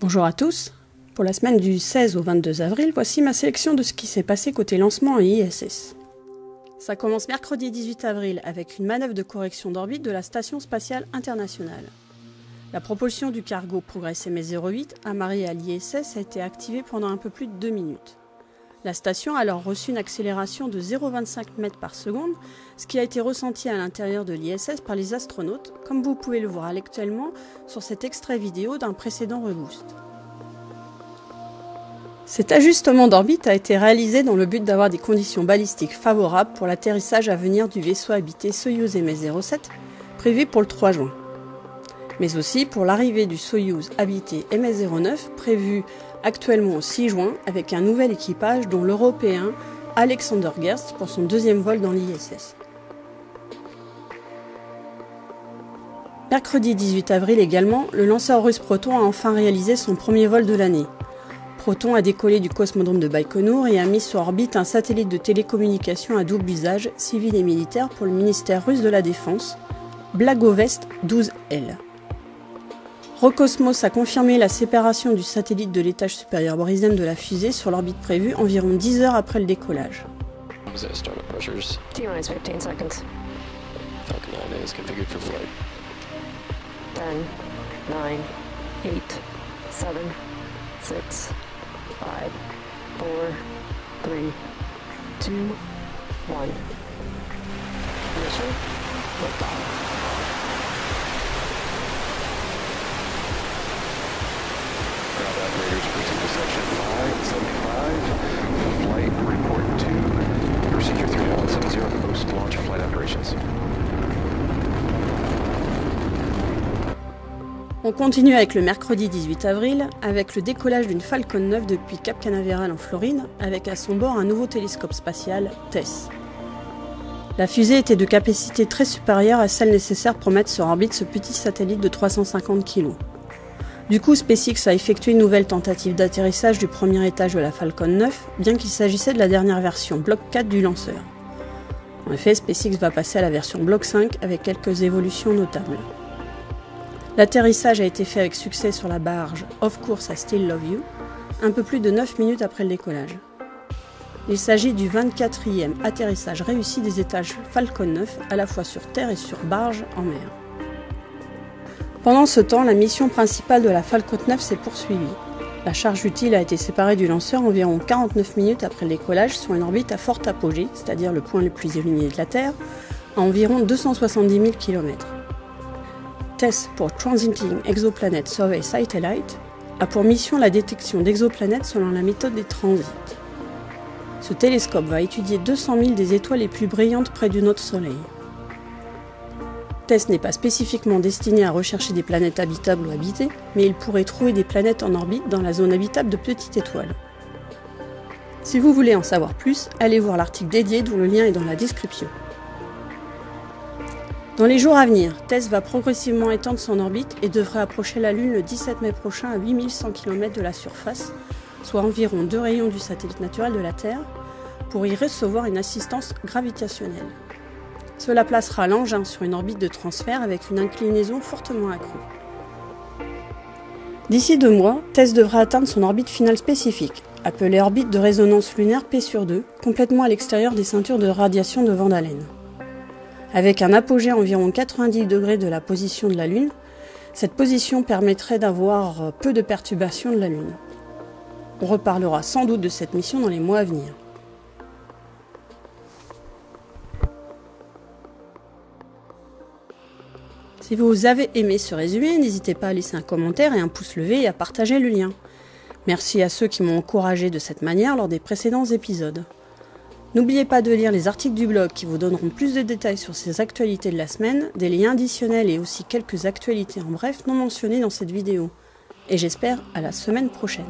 Bonjour à tous. Pour la semaine du 16 au 22 avril, voici ma sélection de ce qui s'est passé côté lancement à ISS. Ça commence mercredi 18 avril avec une manœuvre de correction d'orbite de la Station Spatiale Internationale. La propulsion du cargo Progress MS-08 amarré à l'ISS a été activée pendant un peu plus de 2 minutes. La station a alors reçu une accélération de 0,25 m par seconde, ce qui a été ressenti à l'intérieur de l'ISS par les astronautes, comme vous pouvez le voir actuellement sur cet extrait vidéo d'un précédent reboost. Cet ajustement d'orbite a été réalisé dans le but d'avoir des conditions balistiques favorables pour l'atterrissage à venir du vaisseau habité Soyouz MS-07, prévu pour le 3 juin. Mais aussi pour l'arrivée du Soyouz habité MS-09, prévu actuellement au 6 juin, avec un nouvel équipage dont l'Européen Alexander Gerst pour son deuxième vol dans l'ISS. Mercredi 18 avril également, le lanceur russe Proton a enfin réalisé son premier vol de l'année. Proton a décollé du cosmodrome de Baïkonour et a mis sur orbite un satellite de télécommunication à double usage, civil et militaire pour le ministère russe de la Défense, Blagovest 12L. Roscosmos a confirmé la séparation du satellite de l'étage supérieur brisane de la fusée sur l'orbite prévue environ 10 heures après le décollage. On continue avec le mercredi 18 avril, avec le décollage d'une Falcon 9 depuis Cap Canaveral en Floride, avec à son bord un nouveau télescope spatial, TESS. La fusée était de capacité très supérieure à celle nécessaire pour mettre sur orbite ce petit satellite de 350 kg. Du coup, SpaceX a effectué une nouvelle tentative d'atterrissage du premier étage de la Falcon 9, bien qu'il s'agissait de la dernière version, Block 4 du lanceur. En effet, SpaceX va passer à la version Block 5 avec quelques évolutions notables. L'atterrissage a été fait avec succès sur la barge Of Course I Still Love You, un peu plus de 9 minutes après le décollage. Il s'agit du 24e atterrissage réussi des étages Falcon 9, à la fois sur terre et sur barge en mer. Pendant ce temps, la mission principale de la Falcon 9 s'est poursuivie. La charge utile a été séparée du lanceur environ 49 minutes après le décollage sur une orbite à forte apogée, c'est-à-dire le point le plus éloigné de la Terre, à environ 270 000 km. TESS pour Transiting Exoplanet Survey Satellite a pour mission la détection d'exoplanètes selon la méthode des transits. Ce télescope va étudier 200 000 des étoiles les plus brillantes près de notre Soleil. TESS n'est pas spécifiquement destiné à rechercher des planètes habitables ou habitées, mais il pourrait trouver des planètes en orbite dans la zone habitable de petites étoiles. Si vous voulez en savoir plus, allez voir l'article dédié dont le lien est dans la description. Dans les jours à venir, TESS va progressivement étendre son orbite et devrait approcher la Lune le 17 mai prochain à 8100 km de la surface, soit environ 2 rayons du satellite naturel de la Terre, pour y recevoir une assistance gravitationnelle. Cela placera l'engin sur une orbite de transfert avec une inclinaison fortement accrue. D'ici 2 mois, TESS devra atteindre son orbite finale spécifique, appelée orbite de résonance lunaire P/2, complètement à l'extérieur des ceintures de radiation de Van Allen. Avec un apogée à environ 90 degrés de la position de la Lune, cette position permettrait d'avoir peu de perturbations de la Lune. On reparlera sans doute de cette mission dans les mois à venir. Si vous avez aimé ce résumé, n'hésitez pas à laisser un commentaire et un pouce levé et à partager le lien. Merci à ceux qui m'ont encouragé de cette manière lors des précédents épisodes. N'oubliez pas de lire les articles du blog qui vous donneront plus de détails sur ces actualités de la semaine, des liens additionnels et aussi quelques actualités en bref non mentionnées dans cette vidéo. Et j'espère à la semaine prochaine.